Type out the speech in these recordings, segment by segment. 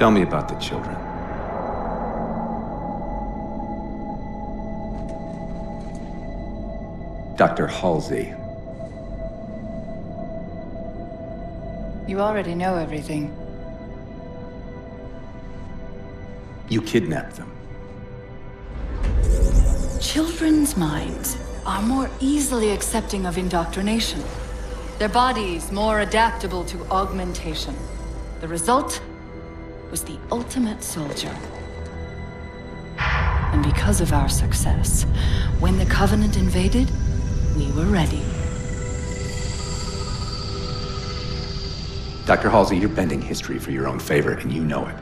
Tell me about the children. Dr. Halsey. You already know everything. You kidnapped them. Children's minds are more easily accepting of indoctrination. Their bodies more adaptable to augmentation. The result was the ultimate soldier. And because of our success, when the Covenant invaded, we were ready. Dr. Halsey, you're bending history for your own favor, and you know it.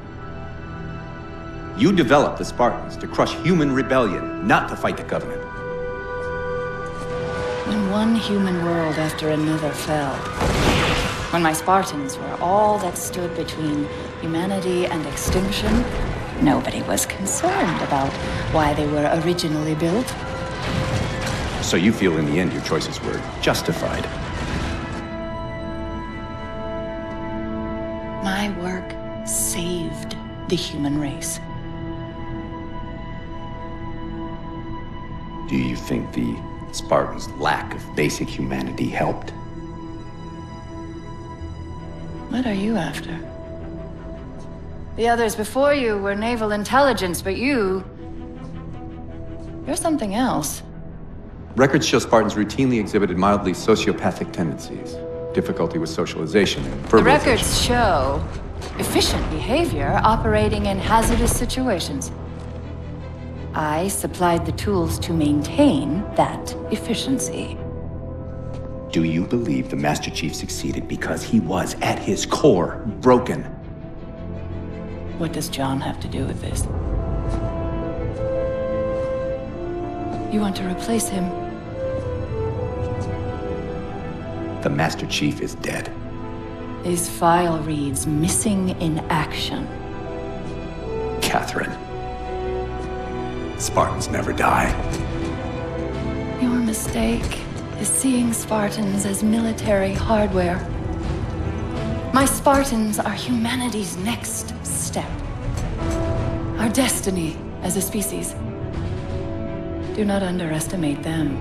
You developed the Spartans to crush human rebellion, not to fight the Covenant. When one human world after another fell, when my Spartans were all that stood between humanity and extinction, nobody was concerned about why they were originally built. So you feel in the end your choices were justified? My work saved the human race. Do you think the Spartans' lack of basic humanity helped? What are you after? The others before you were naval intelligence, but you're something else. Records show Spartans routinely exhibited mildly sociopathic tendencies, difficulty with socialization, and verbalization. The records show efficient behavior operating in hazardous situations. I supplied the tools to maintain that efficiency. Do you believe the Master Chief succeeded because he was, at his core, broken? What does John have to do with this? You want to replace him? The Master Chief is dead. His file reads missing in action. Catherine. Spartans never die. Your mistake is seeing Spartans as military hardware. My Spartans are humanity's next step. Our destiny as a species. Do not underestimate them.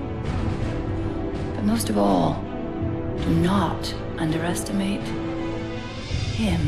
But most of all, do not underestimate him.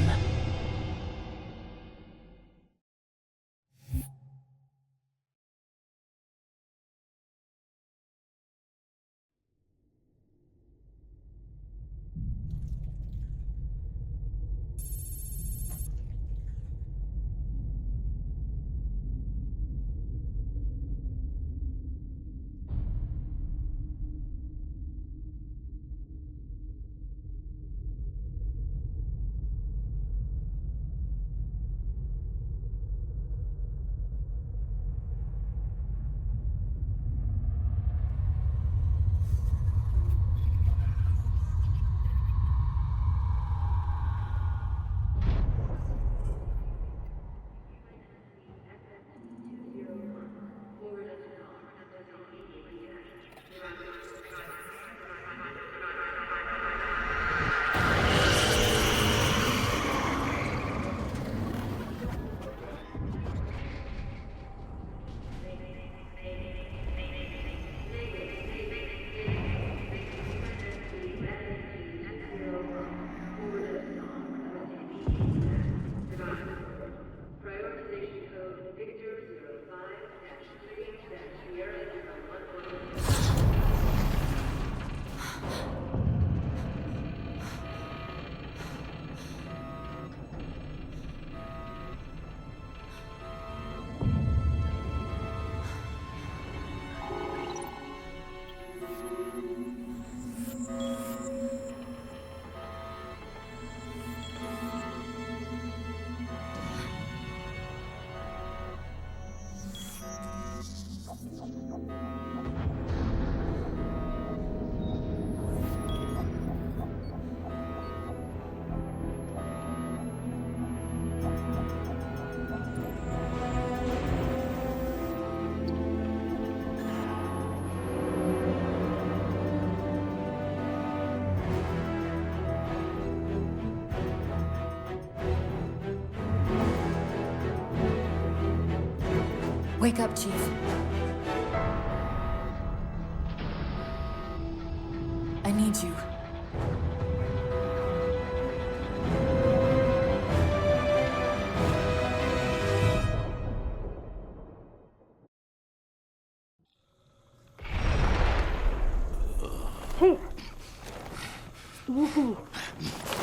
Wake up, Chief. I need you. Chief! Easy.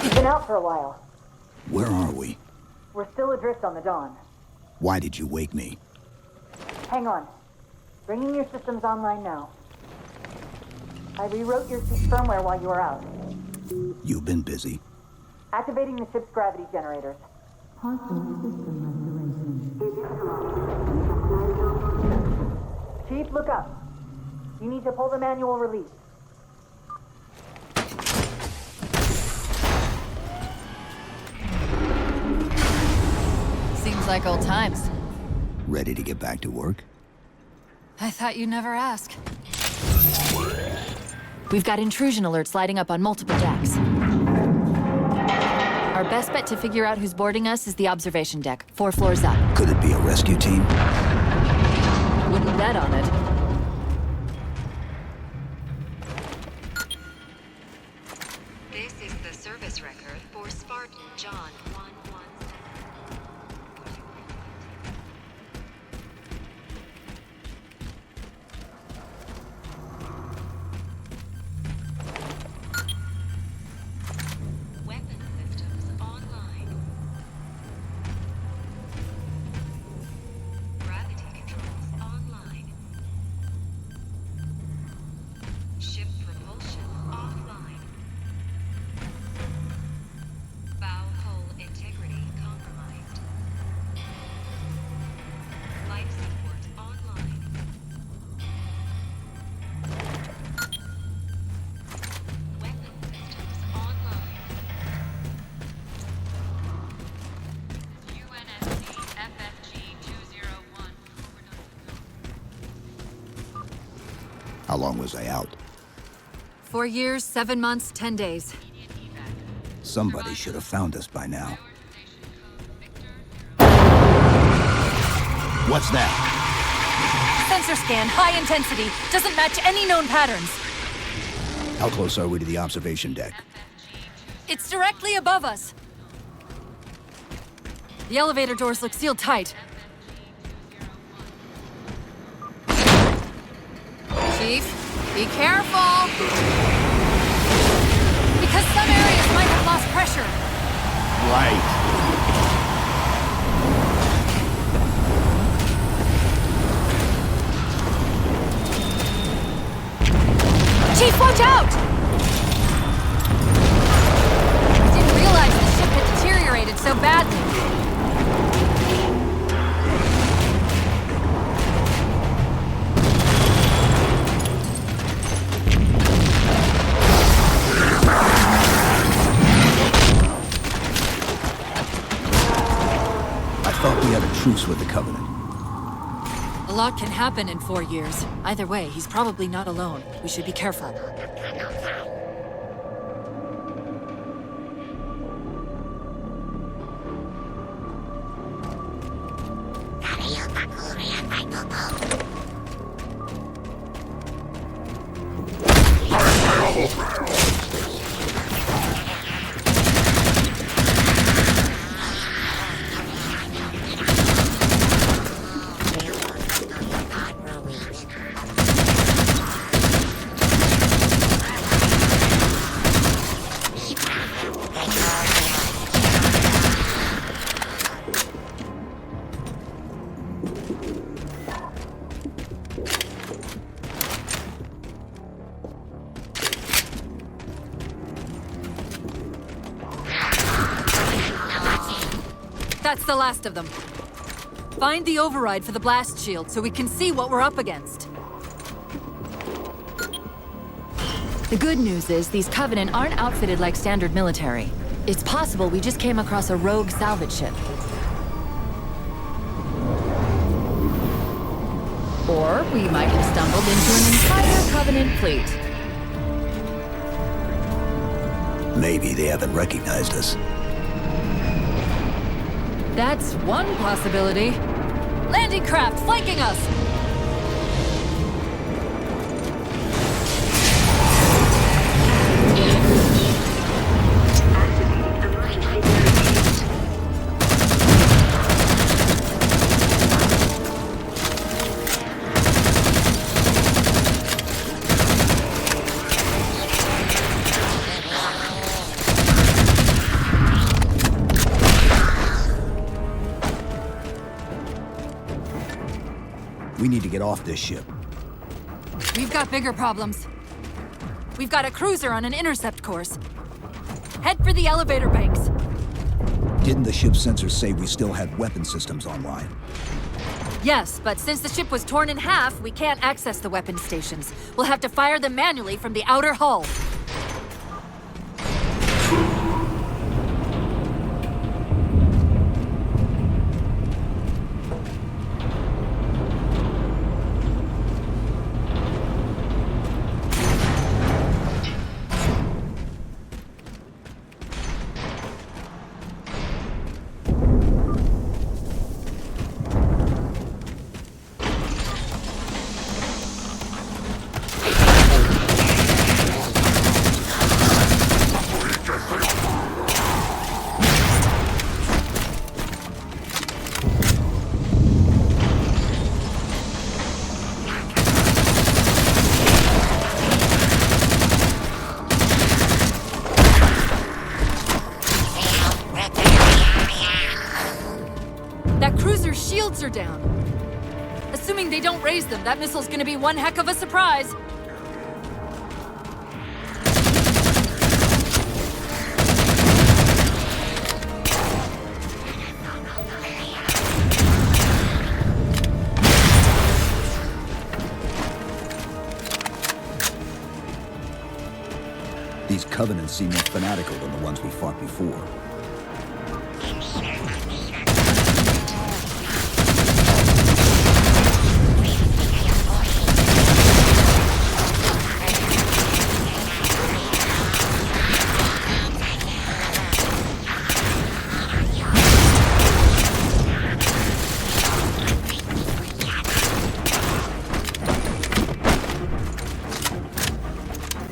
You've been out for a while. Where are we? We're still adrift on the Dawn. Why did you wake me? Hang on. Bringing your systems online now. I rewrote your suit's firmware while you were out. You've been busy. Activating the ship's gravity generators. Chief, look up. You need to pull the manual release. Seems like old times. Ready to get back to work? I thought you'd never ask. We've got intrusion alerts lighting up on multiple decks. Our best bet to figure out who's boarding us is the observation deck, 4 floors up. Could it be a rescue team? Wouldn't bet on it. This is the service record for Spartan John 117. Weapon systems online. Gravity controls online. Ship propulsion offline. Bow hull integrity compromised. Life support online. Weapon systems online. UNSC FFG 201. How long was I out? 4 years, 7 months, 10 days. Somebody should have found us by now. What's that? Sensor scan, high intensity. Doesn't match any known patterns. How close are we to the observation deck? It's directly above us. The elevator doors look sealed tight. Chief, be careful! Because some areas might have lost pressure. Right. Chief, watch out! I didn't realize the ship had deteriorated so badly. I thought we had a truce with the Covenant. A lot can happen in 4 years. Either way, he's probably not alone. We should be careful. That's the last of them. Find the override for the blast shield so we can see what we're up against. The good news is these Covenant aren't outfitted like standard military. It's possible we just came across a rogue salvage ship. Or we might have stumbled into an entire Covenant fleet. Maybe they haven't recognized us. That's one possibility. Landing craft flanking us! We need to get off this ship. We've got bigger problems. We've got a cruiser on an intercept course. Head for the elevator banks. Didn't the ship's sensors say we still had weapon systems online? Yes, but since the ship was torn in half, we can't access the weapon stations. We'll have to fire them manually from the outer hull. Shields are down. Assuming they don't raise them, that missile's gonna be one heck of a surprise. These Covenants seem more fanatical than the ones we fought before.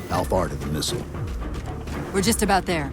How far to the missile? We're just about there.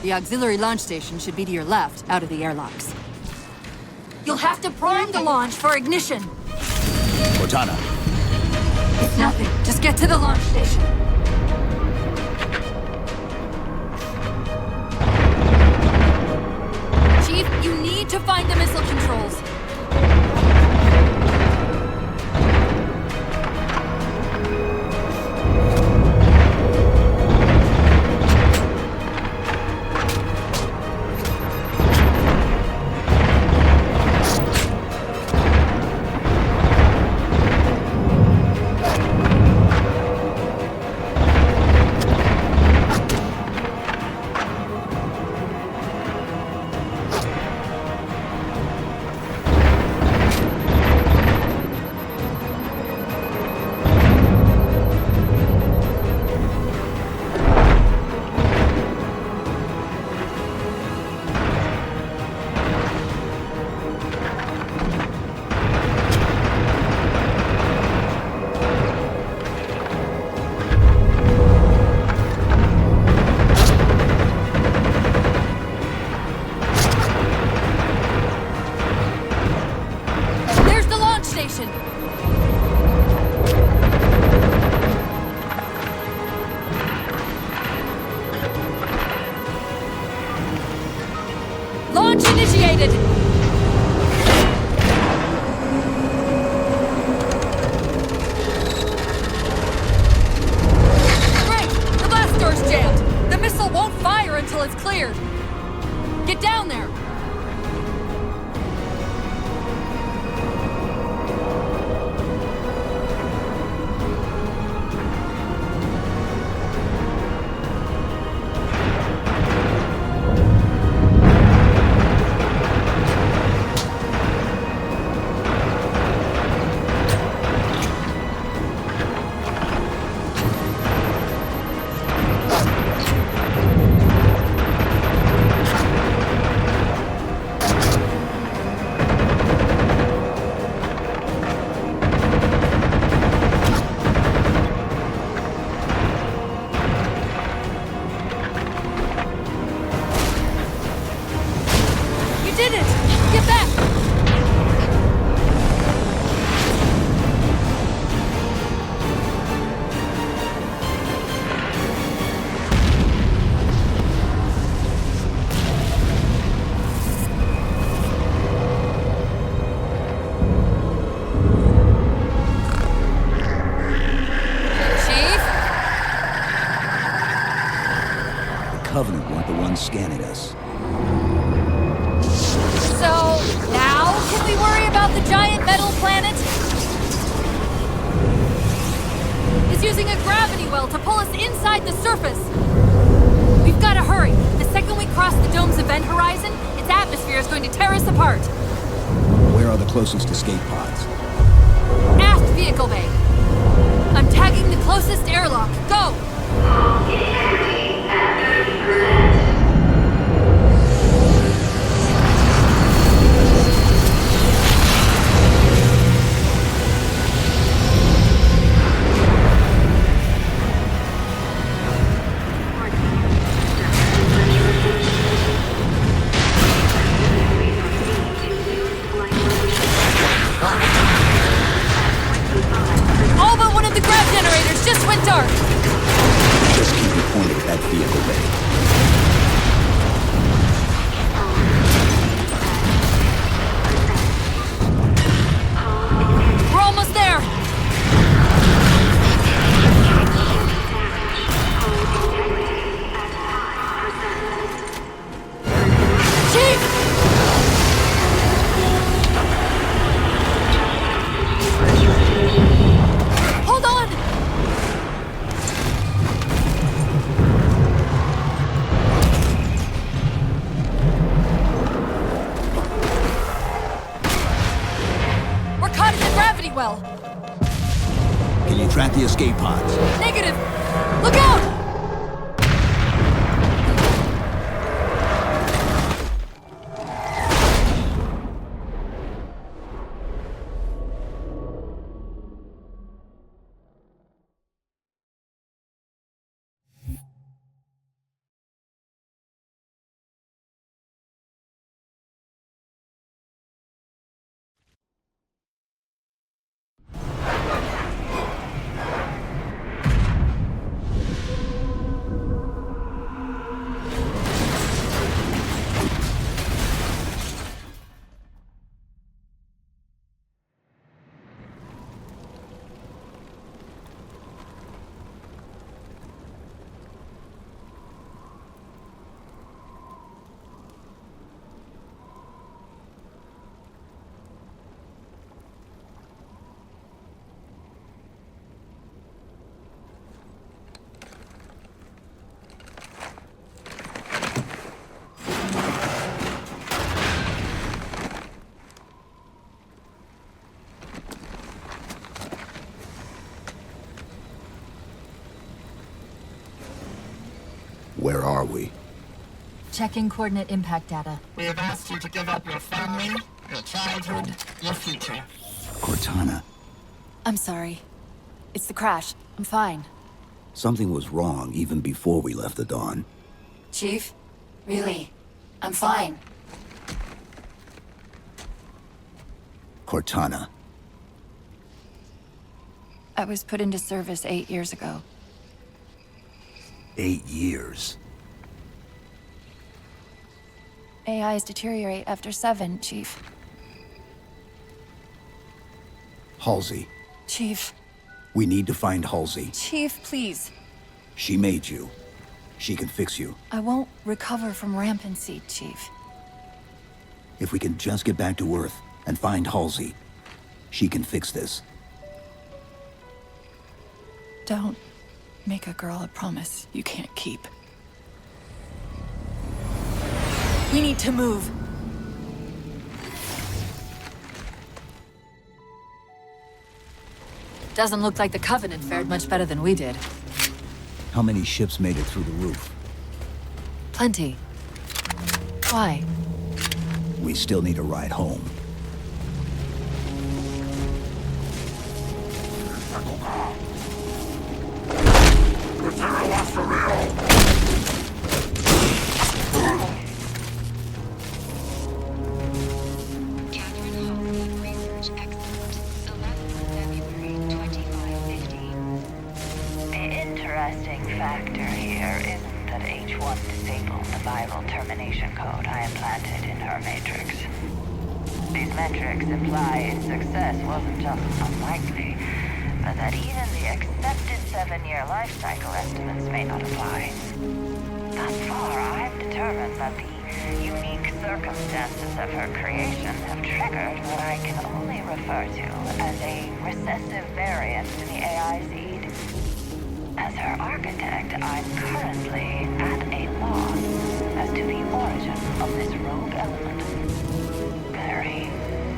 The auxiliary launch station should be to your left, out of the airlocks. You'll have to prime the launch for ignition. Cortana, It's nothing. Just get to the launch station. Chief, you need to find the missile controls. one scanning us. So, now can we worry about the giant metal planet? It's using a gravity well to pull us inside the surface. We've got to hurry. The second we cross the dome's event horizon, its atmosphere is going to tear us apart. Where are the closest escape pods? Aft vehicle bay. I'm tagging the closest airlock. Go! All but one of the grav generators just went dark. Just keep me pointed at that vehicle bay. We're almost there. Chief! Hold on! We're caught in the gravity well. Can you track the escape pods? Negative. Look out! Where are we? Checking coordinate impact data. We have asked you to give up your family, your childhood, your future. Cortana, I'm sorry. It's the crash. I'm fine. something was wrong even before we left the Dawn. Chief? Really? I'm fine. Cortana. I was put into service 8 years ago. 8 years. AIs deteriorate after 7, Chief. Halsey. Chief. We need to find Halsey. Chief, please. She made you. She can fix you. I won't recover from rampancy, Chief. If we can just get back to Earth and find Halsey, she can fix this. Don't make a girl a promise you can't keep. We need to move. Doesn't look like the Covenant fared much better than we did. How many ships made it through the roof? Plenty. Why? We still need a ride home. Catherine Halsey, research excellent. 11th February, 2550. The interesting factor here isn't that H1 disabled the viral termination code I implanted in her matrix. These metrics imply its success wasn't just unlikely, that even the accepted 7-year life cycle estimates may not apply. Thus far, I've determined that the unique circumstances of her creation have triggered what I can only refer to as a recessive variant in the AI seed. As her architect, I'm currently at a loss as to the origin of this rogue element. Very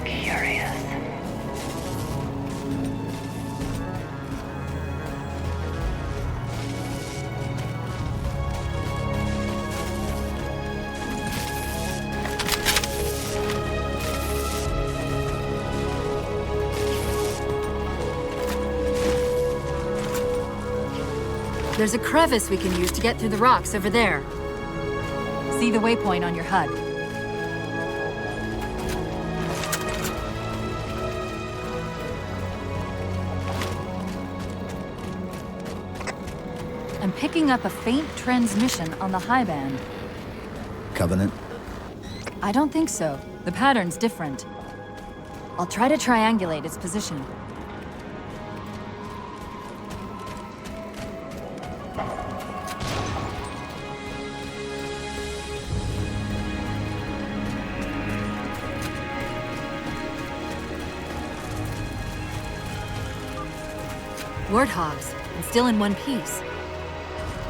curious. There's a crevice we can use to get through the rocks over there. See the waypoint on your HUD. I'm picking up a faint transmission on the high band. Covenant? I don't think so. The pattern's different. I'll try to triangulate its position. Warthogs, and still in one piece.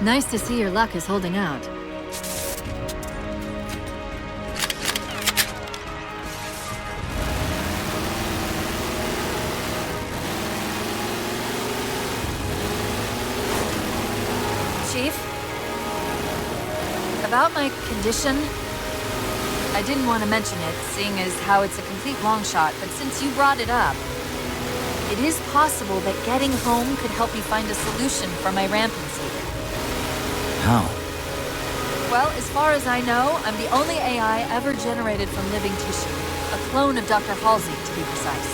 Nice to see your luck is holding out. Chief? About my condition? I didn't want to mention it, seeing as how it's a complete long shot, but since you brought it up, it is possible that getting home could help me find a solution for my rampancy. How? Well, as far as I know, I'm the only AI ever generated from living tissue. A clone of Dr. Halsey, to be precise.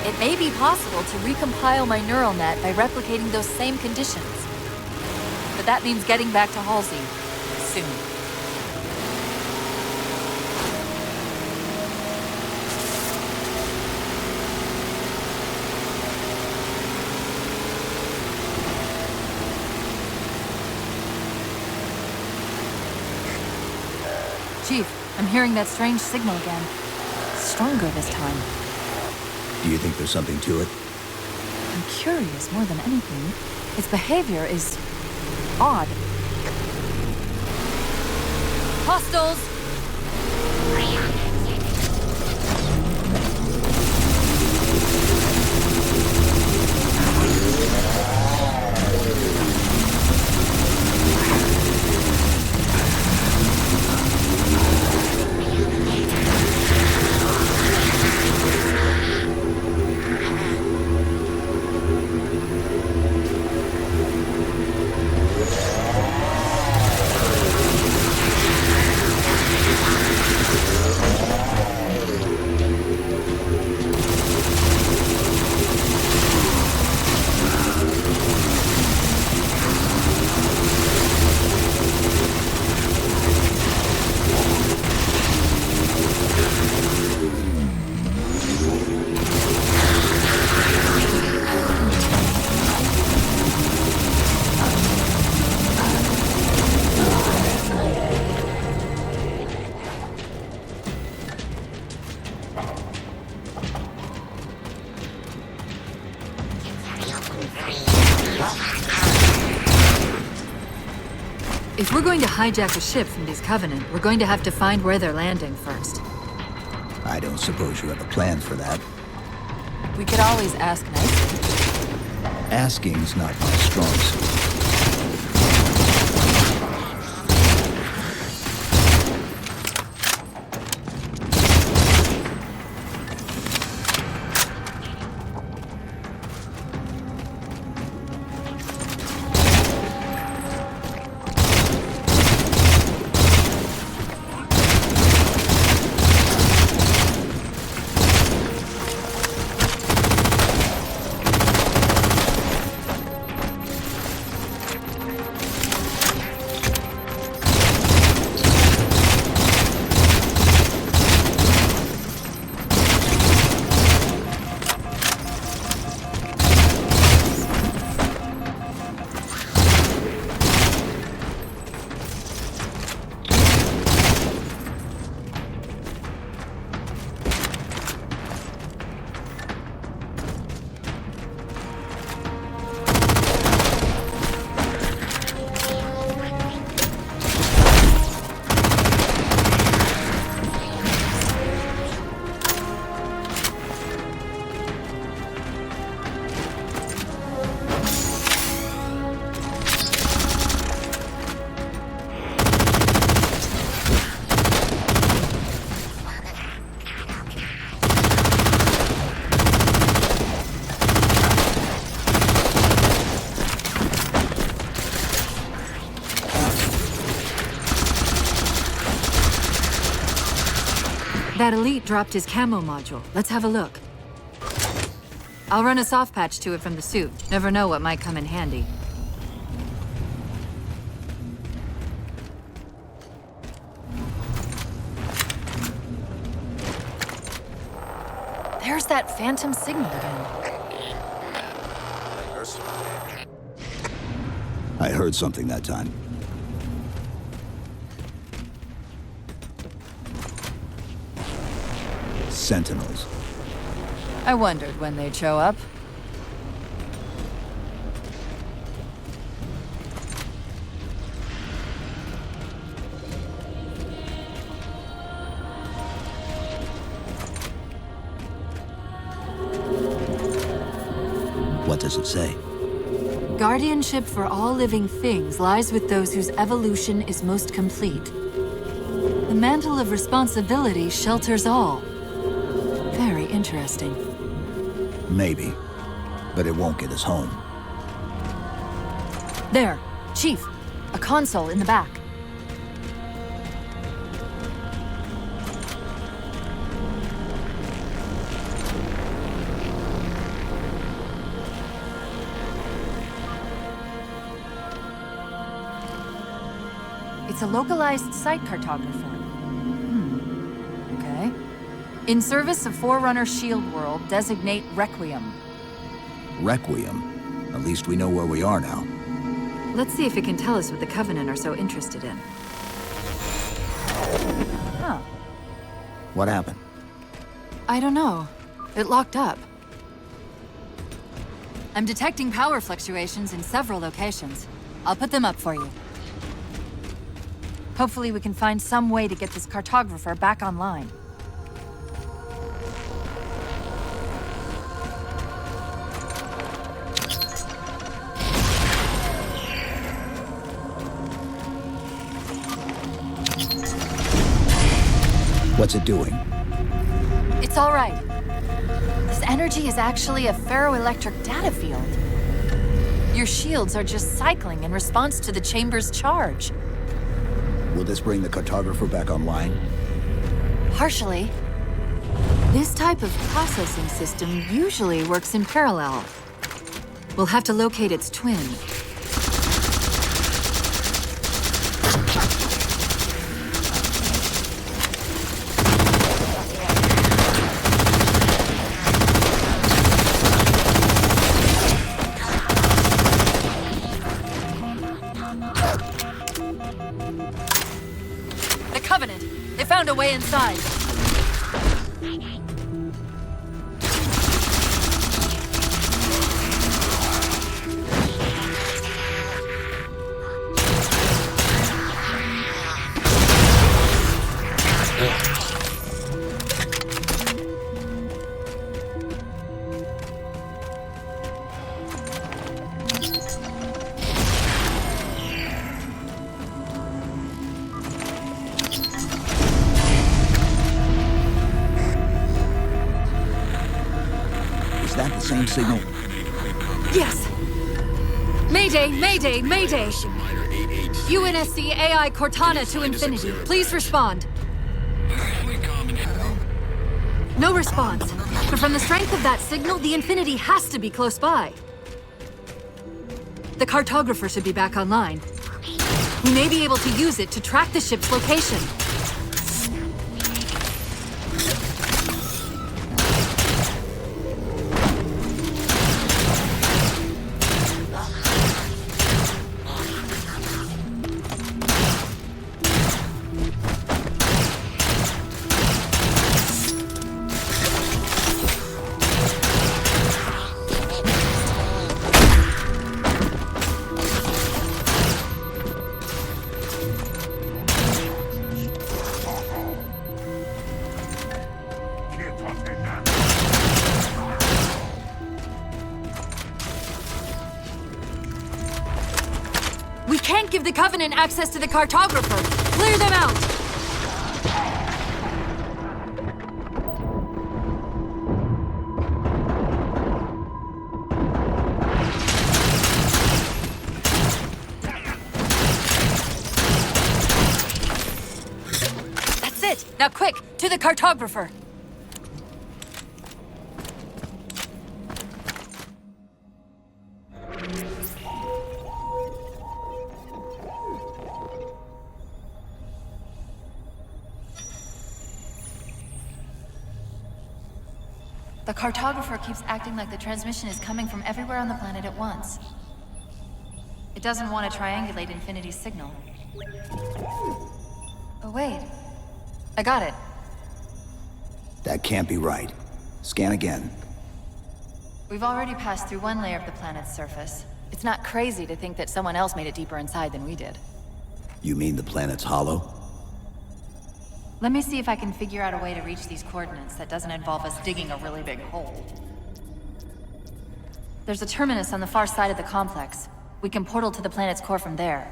It may be possible to recompile my neural net by replicating those same conditions. But that means getting back to Halsey soon. Chief, I'm hearing that strange signal again. Stronger this time. Do you think there's something to it? I'm curious more than anything. Its behavior is odd. Hostiles! If we're going to hijack a ship from these Covenant, we're going to have to find where they're landing first. I don't suppose you have a plan for that. We could always ask nicely. Asking's not my strong suit. That elite dropped his camo module. Let's have a look. I'll run a soft patch to it from the suit. Never know what might come in handy. There's that phantom signal again. I heard something that time. Sentinels. I wondered when they'd show up. What does it say? Guardianship for all living things lies with those whose evolution is most complete. The mantle of responsibility shelters all. Very interesting. Maybe. But it won't get us home. There, Chief. A console in the back. It's a localized site cartographer. Okay. In service of Forerunner Shield World, designate Requiem. Requiem? At least we know where we are now. Let's see if it can tell us what the Covenant are so interested in. Huh. What happened? I don't know. It locked up. I'm detecting power fluctuations in several locations. I'll put them up for you. Hopefully we can find some way to get this cartographer back online. What's it doing? It's all right. This energy is actually a ferroelectric data field. Your shields are just cycling in response to the chamber's charge. Will this bring the cartographer back online? Partially. This type of processing system usually works in parallel. We'll have to locate its twin. The Covenant! They found a way inside! Is that the same signal? Yes! Mayday, Mayday, Mayday! UNSC AI Cortana to Infinity. Please respond. No response. But from the strength of that signal, the Infinity has to be close by. The cartographer should be back online. We may be able to use it to track the ship's location. We can't give the Covenant access to the cartographer. Clear them out! That's it! Now quick, to the cartographer! The cartographer keeps acting like the transmission is coming from everywhere on the planet at once. It doesn't want to triangulate Infinity's signal. Oh wait, I got it. That can't be right. Scan again. We've already passed through one layer of the planet's surface. It's not crazy to think that someone else made it deeper inside than we did. You mean the planet's hollow? Let me see if I can figure out a way to reach these coordinates that doesn't involve us digging a really big hole. There's a terminus on the far side of the complex. We can portal to the planet's core from there.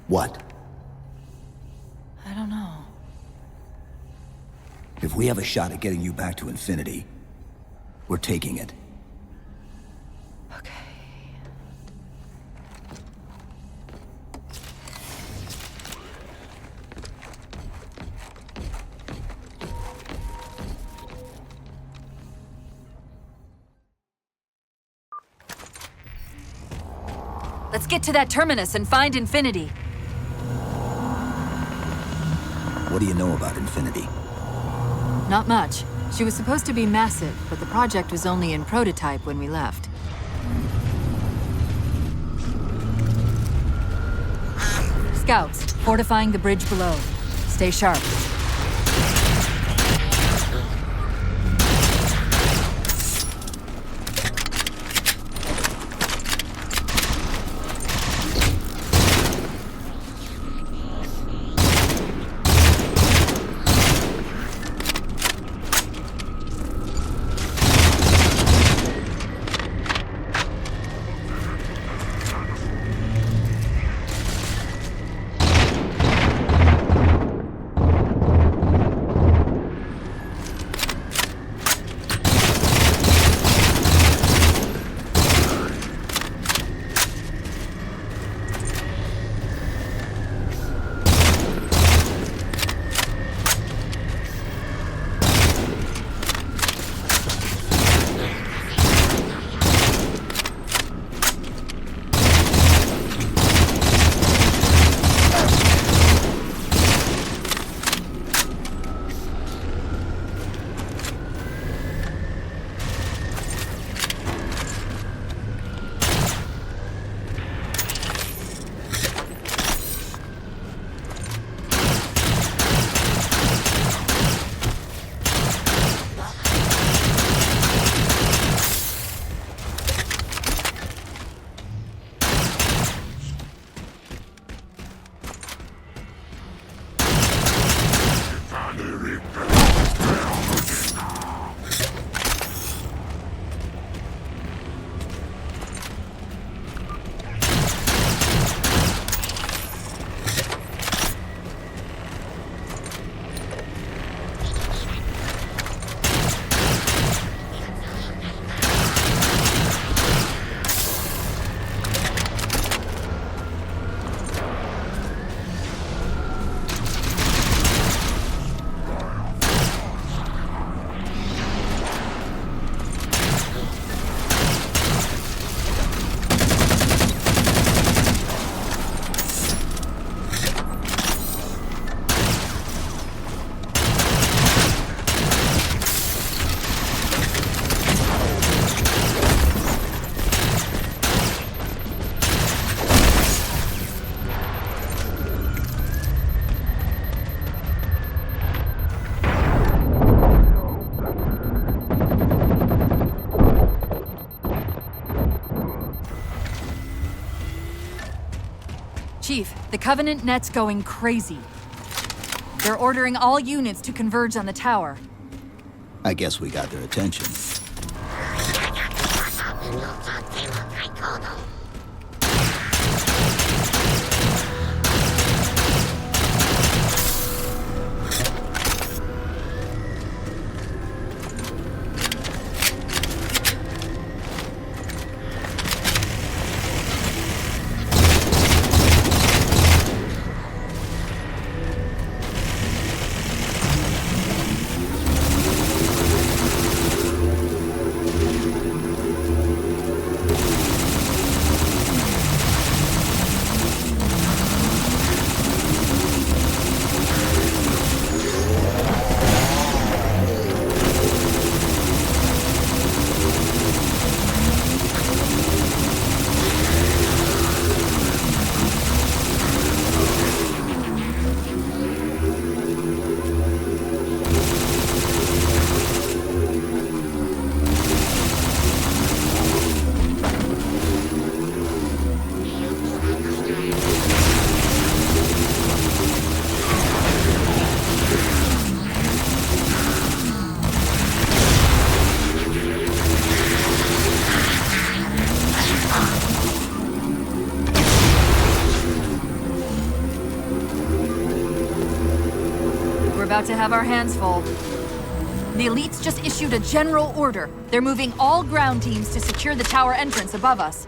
What? I don't know. If we have a shot at getting you back to Infinity, we're taking it. Okay. Let's get to that terminus and find Infinity. What do you know about Infinity? Not much. She was supposed to be massive, but the project was only in prototype when we left. Scouts, fortifying the bridge below. Stay sharp. Chief, the Covenant net's going crazy. They're ordering all units to converge on the tower. I guess we got their attention. have our hands full. The elites just issued a general order. They're moving all ground teams to secure the tower entrance above us.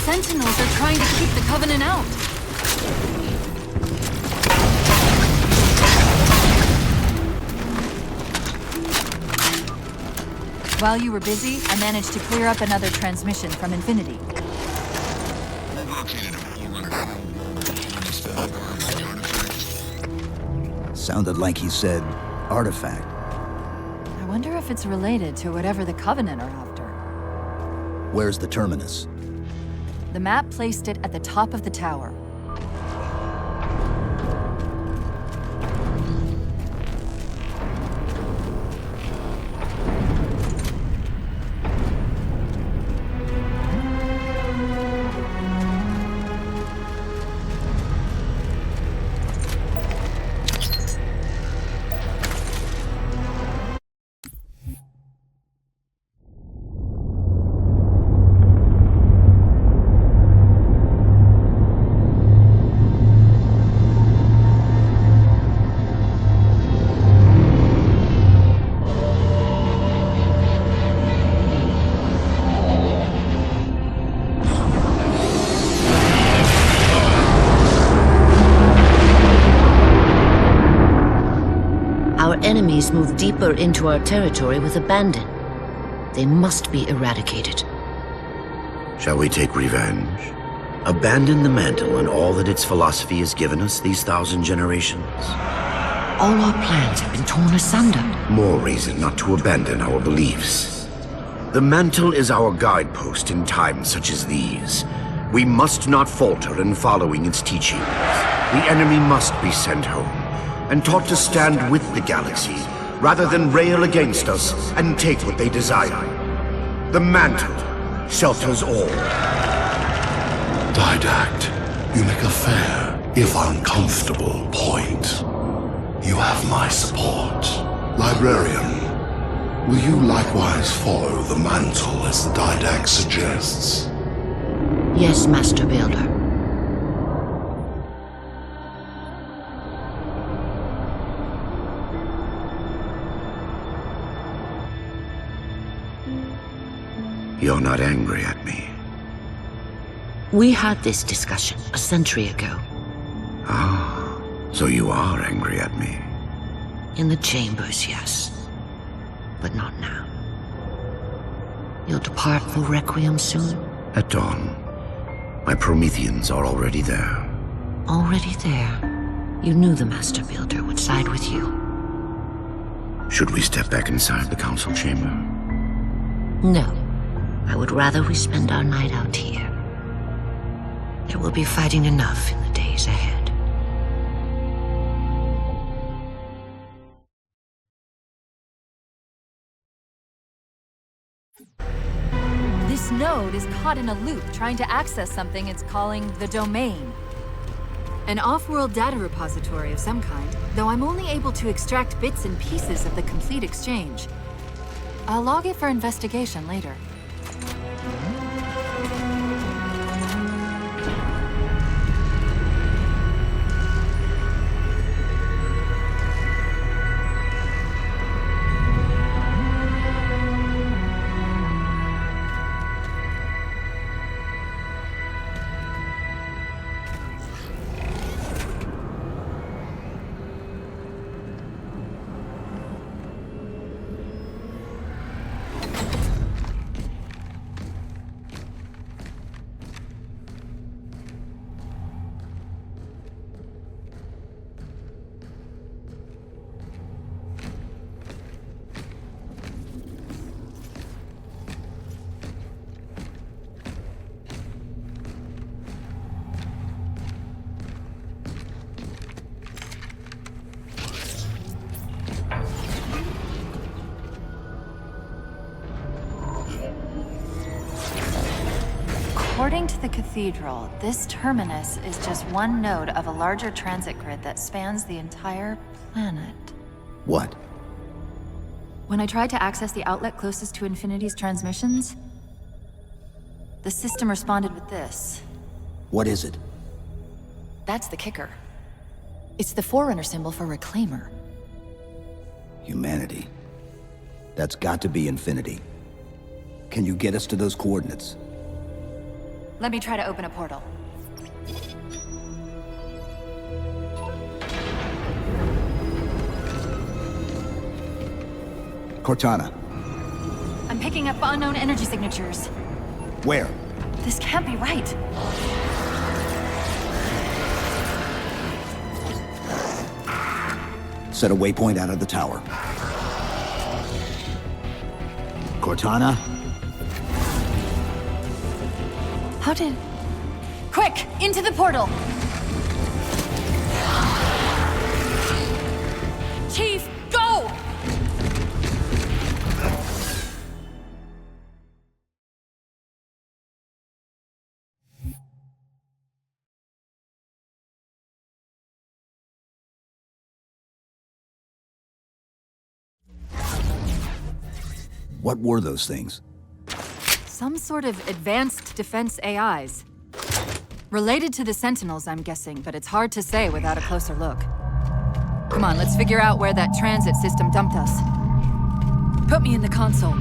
Sentinels are trying to keep the Covenant out. While you were busy, I managed to clear up another transmission from Infinity. Sounded like he said artifact. I wonder if it's related to whatever the Covenant are after. Where's the terminus? The map placed it at the top of the tower. Enemies move deeper into our territory with abandon. They must be eradicated. Shall we take revenge? Abandon the mantle and all that its philosophy has given us these 1,000 generations? All our plans have been torn asunder. More reason not to abandon our beliefs. The mantle is our guidepost in times such as these. We must not falter in following its teachings. The enemy must be sent home and taught to stand with the galaxy, rather than rail against us and take what they desire. The mantle shelters all. Didact, you make a fair, if uncomfortable, point. You have my support. Librarian, will you likewise follow the mantle as the Didact suggests? Yes, Master Builder. You're not angry at me. We had this discussion a century ago. Ah, so you are angry at me. In the chambers, yes. But not now. You'll depart for Requiem soon? At dawn. My Prometheans are already there. Already there? You knew the Master Builder would side with you. Should we step back inside the council chamber? No. I would rather we spend our night out here. There will be fighting enough in the days ahead. This node is caught in a loop trying to access something it's calling the Domain. An off-world data repository of some kind, though I'm only able to extract bits and pieces of the complete exchange. I'll log it for investigation later. According to the Cathedral, this terminus is just one node of a larger transit grid that spans the entire planet. What? When I tried to access the outlet closest to Infinity's transmissions, the system responded with this. What is it? That's the kicker. It's the Forerunner symbol for Reclaimer. Humanity. That's got to be Infinity. Can you get us to those coordinates? Let me try to open a portal. Cortana. I'm picking up unknown energy signatures. Where? This can't be right. Set a waypoint out of the tower. Cortana? How did... Quick! Into the portal! Chief, go! What were those things? Some sort of advanced defense AIs. Related to the Sentinels, I'm guessing, but it's hard to say without a closer look. Come on, let's figure out where that transit system dumped us. Put me in the console.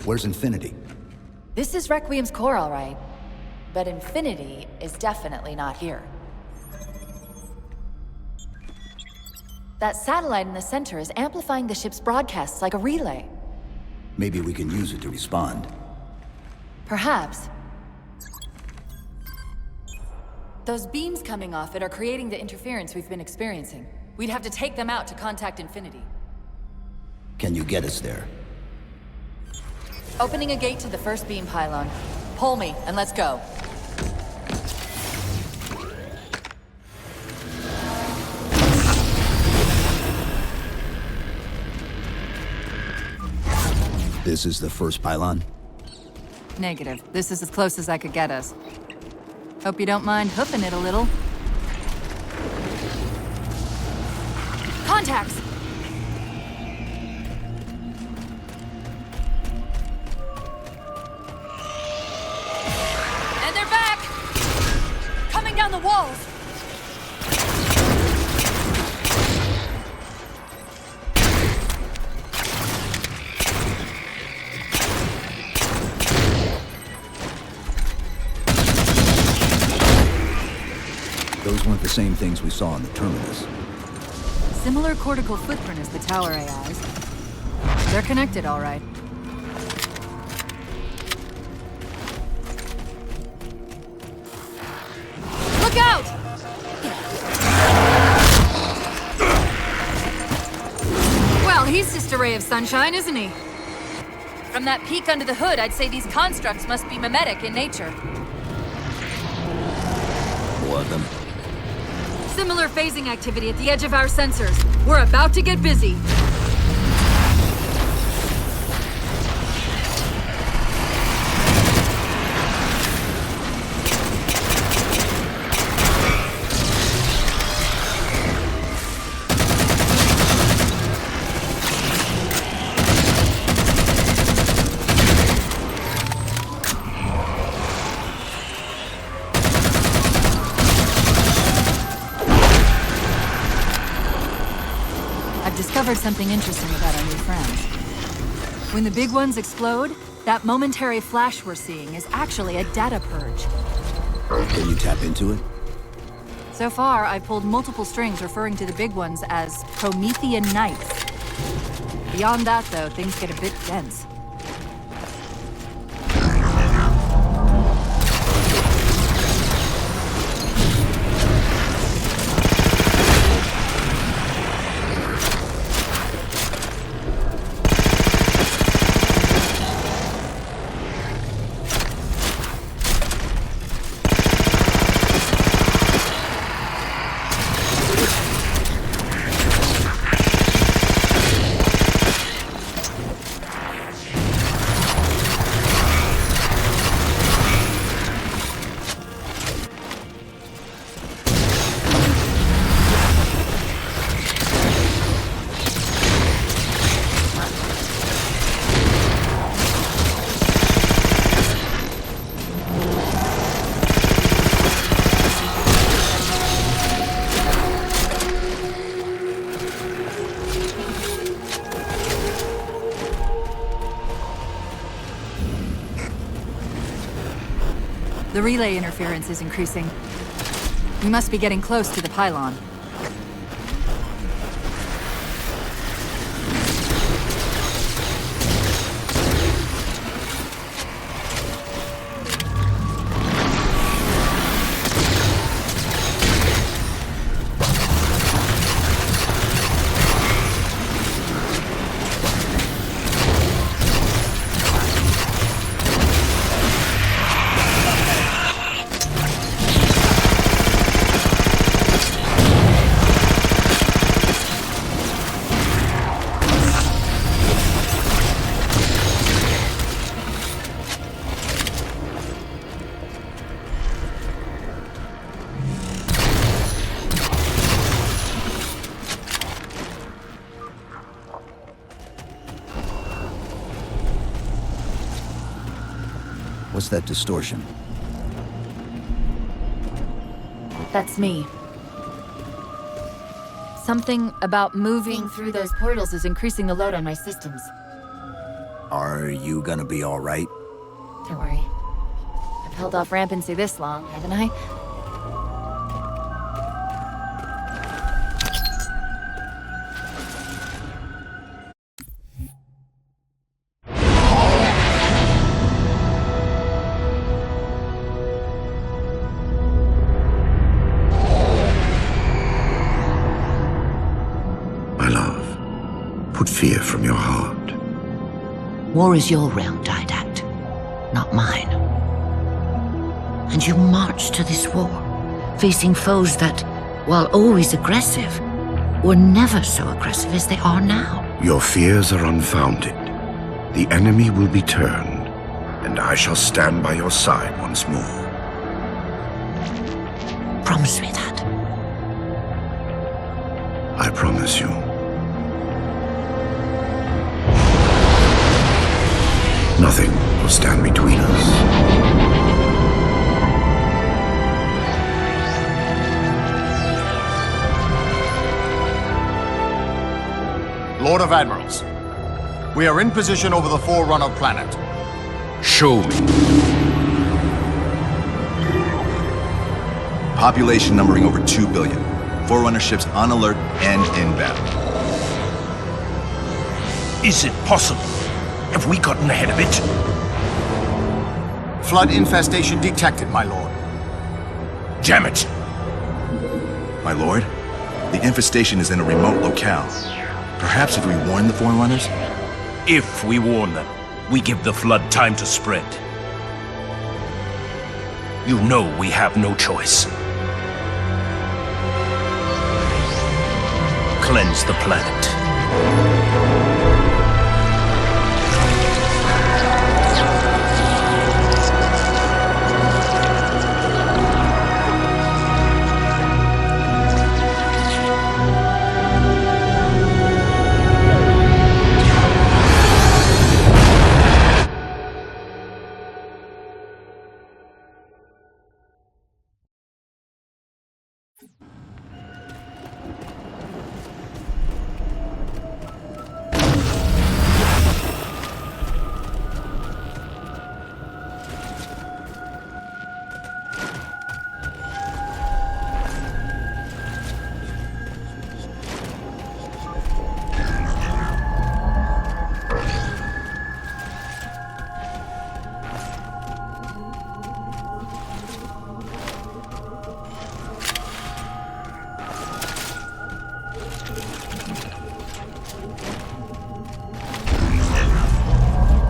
Where's Infinity? This is Requiem's core, all right. But Infinity is definitely not here. That satellite in the center is amplifying the ship's broadcasts like a relay. Maybe we can use it to respond. Perhaps. Those beams coming off it are creating the interference we've been experiencing. We'd have to take them out to contact Infinity. Can you get us there? Opening a gate to the first beam pylon. Pull me, and let's go. This is the first pylon? Negative. This is as close as I could get us. Hope you don't mind hoofing it a little. Contacts! And they're back! Coming down the walls! Those weren't the same things we saw in the terminus. Similar cortical footprint as the tower AIs. They're connected, all right. Look out! Well, he's just a ray of sunshine, isn't he? From that peek under the hood, I'd say these constructs must be mimetic in nature. More of them. Similar phasing activity at the edge of our sensors. We're about to get busy. Discovered something interesting about our new friends. When the big ones explode, that momentary flash we're seeing is actually a data purge. Can you tap into it? So far, I've pulled multiple strings referring to the big ones as Promethean Knights. Beyond that, though, things get a bit dense. The relay interference is increasing. We must be getting close to the pylon. What's that distortion? That's me. Something about moving through those portals is increasing the load on my systems. Are you gonna be alright? Don't worry. I've held off rampancy this long, haven't I? My love, put fear from your heart. War is your realm, Didact, not mine. And you marched to this war, facing foes that, while always aggressive, were never so aggressive as they are now. Your fears are unfounded. The enemy will be turned, and I shall stand by your side once more. Promise me that. I promise you. Nothing will stand between us. Lord of Admirals, we are in position over the Forerunner planet. Show me. Population numbering over 2 billion. Forerunner ships on alert and in battle. Is it possible? Have we gotten ahead of it? Flood infestation detected, my lord. Damn it! My lord, the infestation is in a remote locale. Perhaps if we warn the Forerunners? If we warn them, we give the Flood time to spread. You know we have no choice. Cleanse the planet.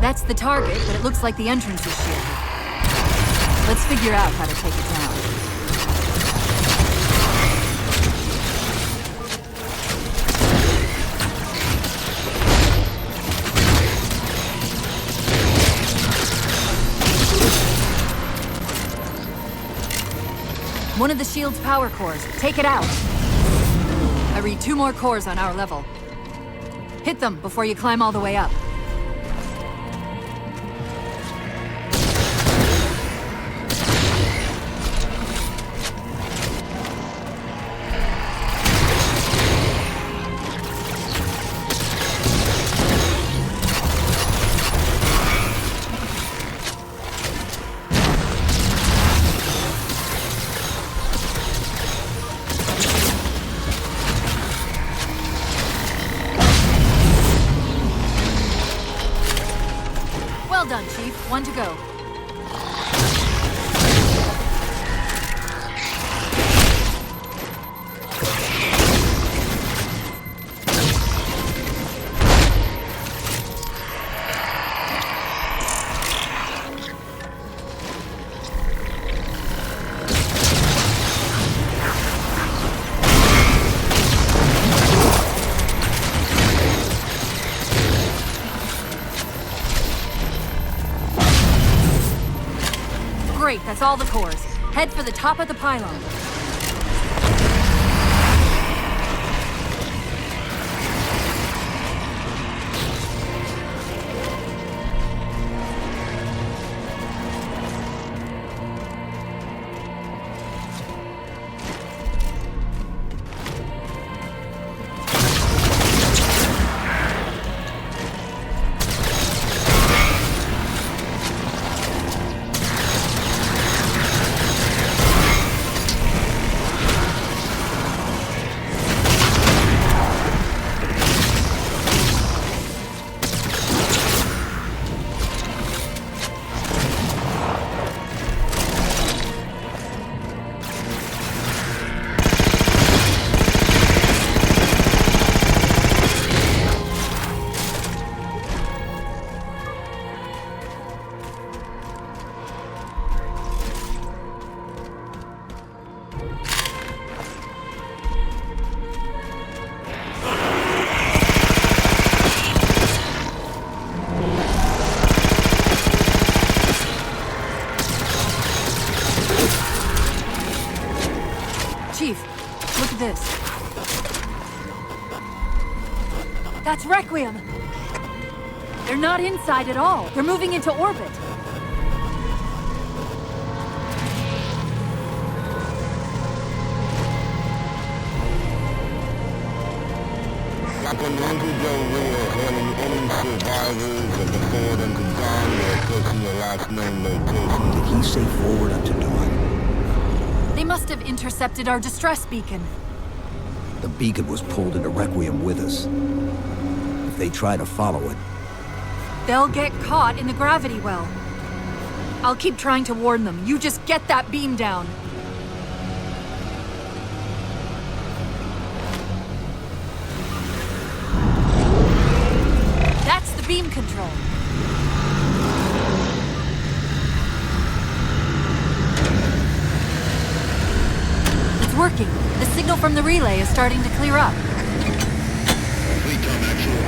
That's the target, but it looks like the entrance is shielded. Let's figure out how to take it down. One of the shield's power cores. Take it out. I read 2 more cores on our level. Hit them before you climb all the way up. Well done, Chief. 1 to go. Great, that's all the cores. Head for the top of the pylon. Look at this. That's Requiem! They're not inside at all. They're moving into orbit. Did he say forward up to dawn? They must have intercepted our distress beacon. The beacon was pulled into Requiem with us. If they try to follow it, They'll get caught in the gravity well. I'll keep trying to warn them. You just get that beam down. That's the beam control. It's working. The signal from the relay is starting to clear up. Fleetcom actual.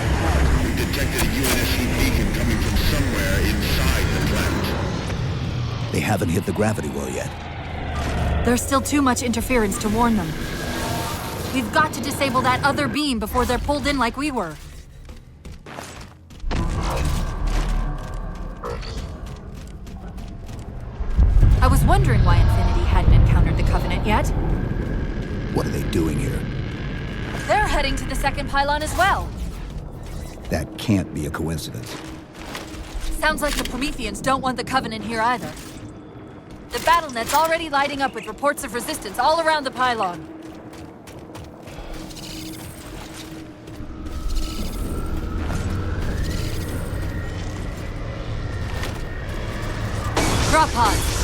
We detected a UNSC beacon coming from somewhere inside the planet. they haven't hit the gravity well yet. There's still too much interference to warn them. We've got to disable that other beam before they're pulled in like we were. I was wondering why Infinity hadn't encountered the Covenant yet. What are they doing here? They're heading to the second pylon as well. That can't be a coincidence. Sounds like the Prometheans don't want the Covenant here either. The BattleNet's already lighting up with reports of resistance all around the pylon. Drop pods.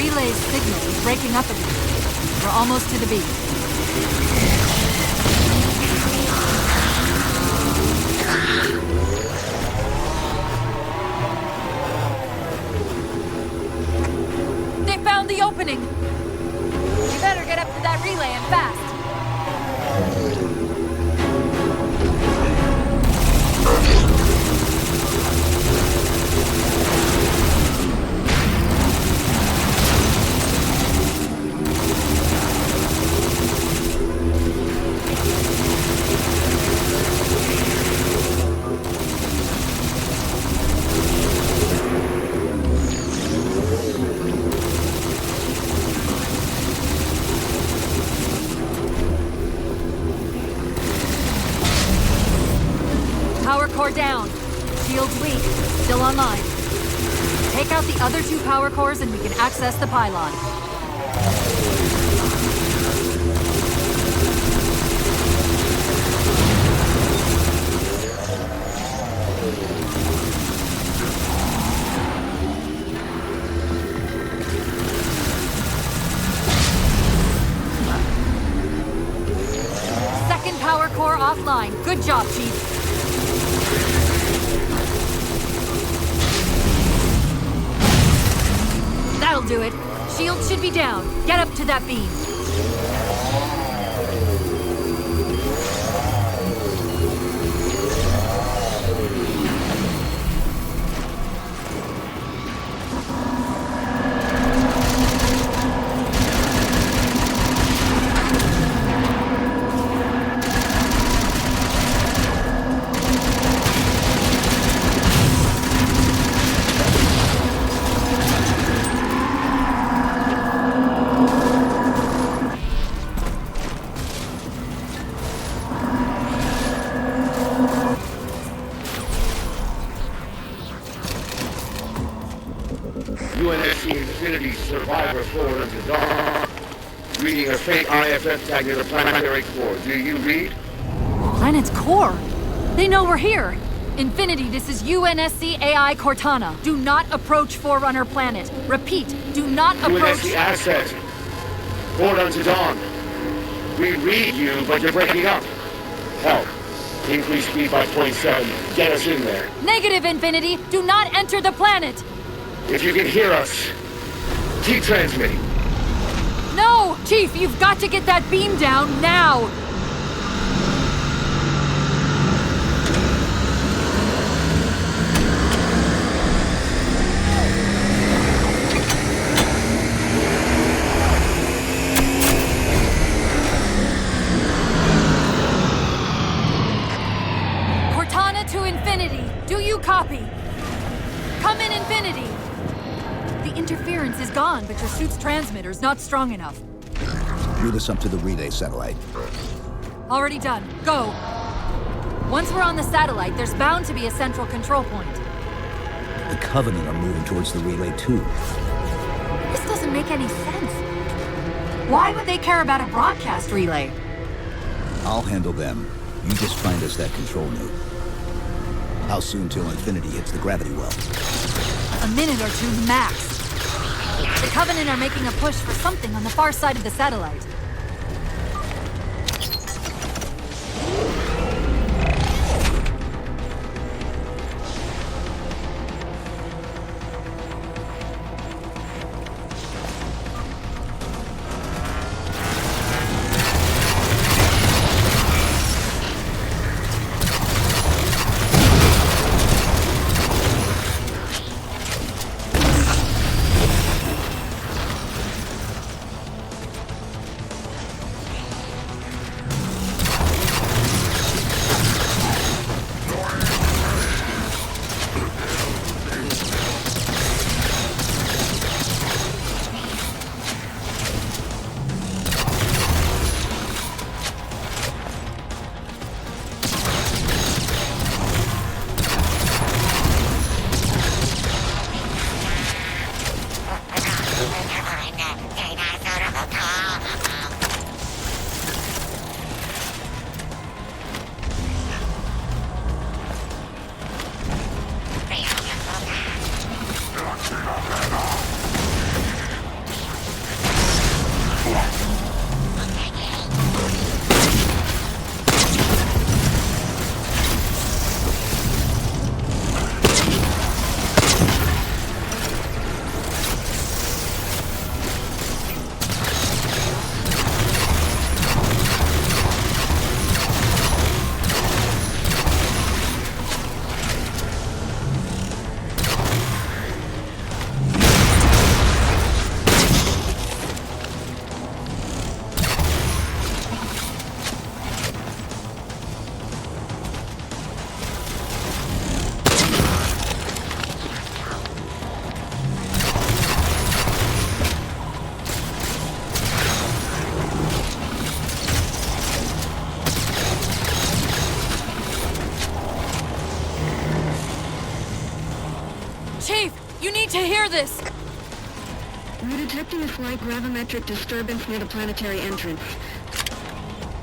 relay's signal is breaking up again. We're almost to the beam. They found the opening! We better get up to that relay and fast! Power core down. Shield's weak, still online. Take out the other 2 power cores and we can access the pylon. Second power core offline. Good job, Chief. That'll do it. Shield should be down. Get up to that beam. UNSC Infinity Survivor forward unto dawn. Reading a fake IFF tag near the planetary core. Do you read? Planet's core? They know we're here. Infinity, this is UNSC AI Cortana. Do not approach Forerunner planet. Repeat, do not approach... UNSC asset. Forward unto dawn. We read you, but you're breaking up. Help. Increase speed by 0.7. Get us in there. Negative, Infinity. Do not enter the planet. If you can hear us, keep transmitting. No! Chief, you've got to get that beam down now! Cortana to Infinity. Do you copy? Come in, Infinity. The interference is gone, but your suit's transmitter's not strong enough. Route us up to the relay satellite. Already done. Go. Once we're on the satellite, there's bound to be a central control point. The Covenant are moving towards the relay too. This doesn't make any sense. Why would they care about a broadcast relay? I'll handle them. You just find us that control node. How soon till Infinity hits the gravity well? A minute or 2 max. The Covenant are making a push for something on the far side of the satellite. Chief, you need to hear this! We're detecting a slight gravimetric disturbance near the planetary entrance.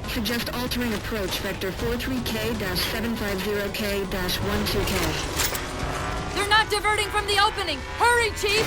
Suggest altering approach, vector 43K-750K-12K. They're not diverting from the opening! Hurry, Chief!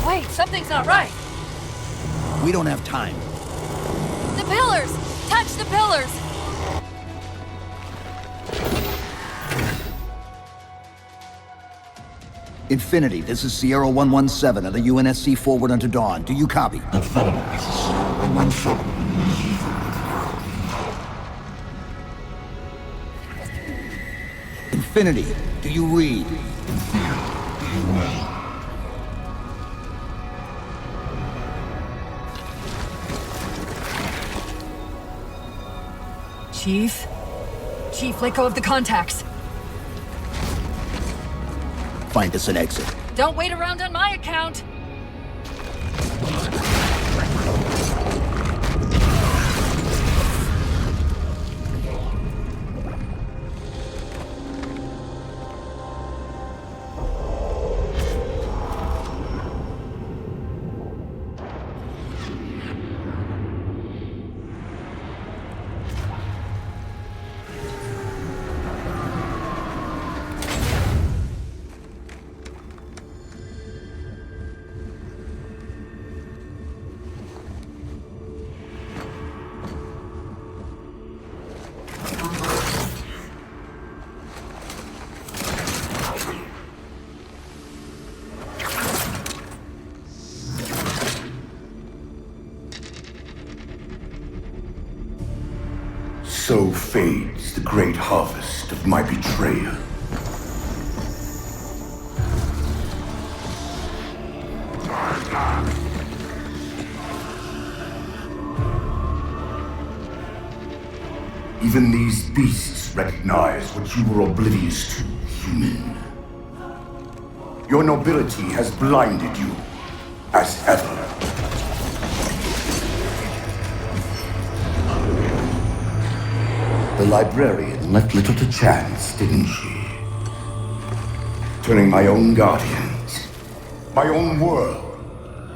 Wait, something's not right. We don't have time. The pillars! Touch the pillars! Infinity, this is Sierra 117 of the UNSC forward unto dawn. Do you copy? Infinity, do you read? Chief? Chief, let go of the contacts. Find us an exit. Don't wait around on my account! So fades the great harvest of my betrayal. Even these beasts recognize what you were oblivious to, human. Your nobility has blinded you, as ever. The librarian left little to chance, didn't she? Turning my own guardians, my own world,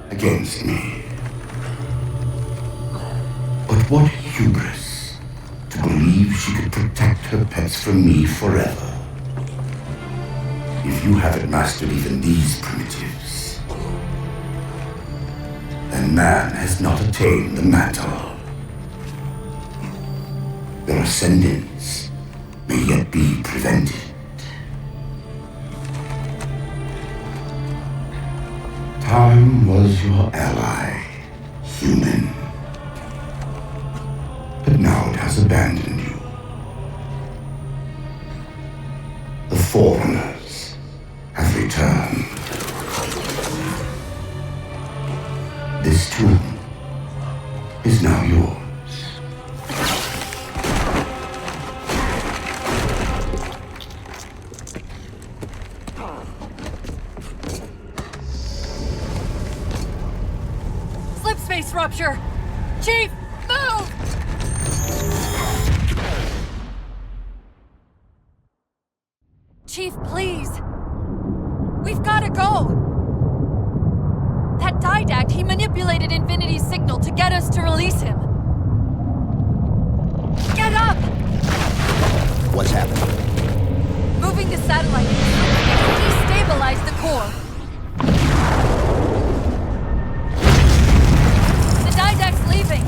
against me. But what hubris to believe she could protect her pets from me forever. If you haven't mastered even these primitives, then man has not attained the mantle. Their ascendance may yet be prevented. Time was your ally, human. But now it has abandoned you. The Forerunners have returned. This tomb is now yours. Slipspace rupture! Chief, move! Chief, please. We've gotta go! That Didact, he manipulated Infinity's signal to get us to release him. Get up! What's happening? Moving the satellite destabilized the core. The Didact's leaving.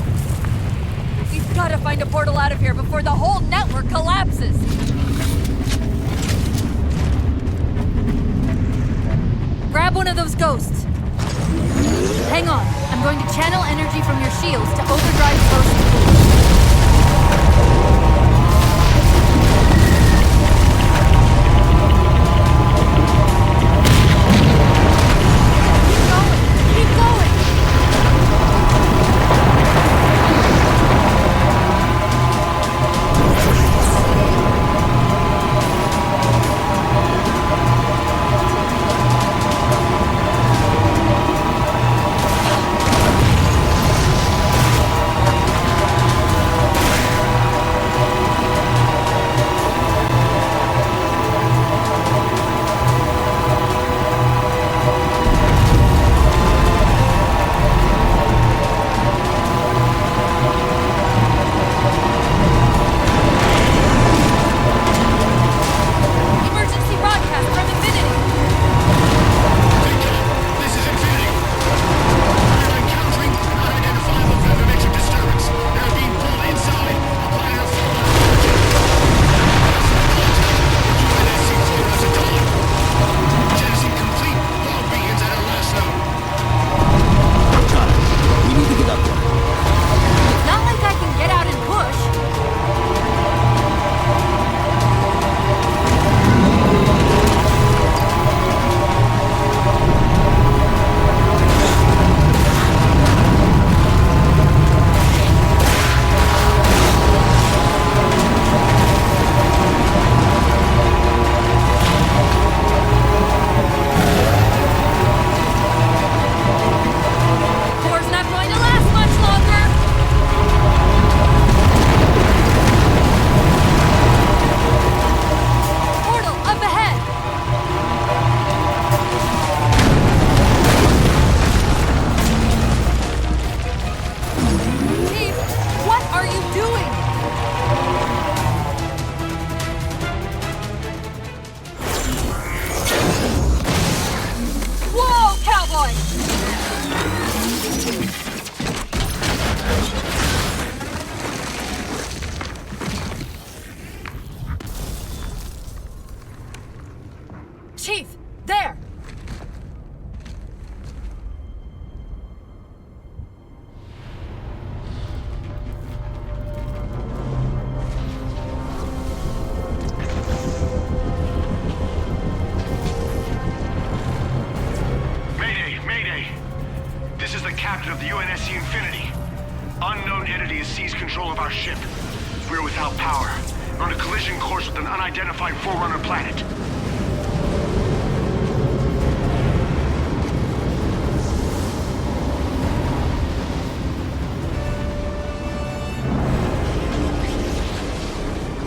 We've gotta find a portal out of here before the whole network collapses. Grab Grab one of those ghosts. Hang on. I'm going to channel energy from your shields to overdrive ghosts. Chief! There! Mayday! Mayday! This is the captain of the UNSC Infinity. Unknown entity has seized control of our ship. We're without power. We're on a collision course with an unidentified Forerunner planet.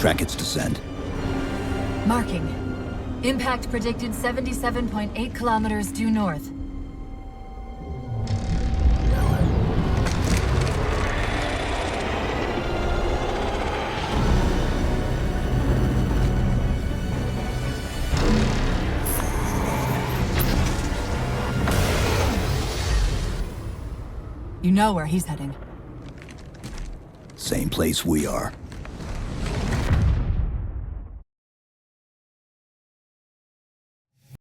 Track its descent. Marking. Impact predicted 77.8 kilometers due north. You know where he's heading. Same place we are.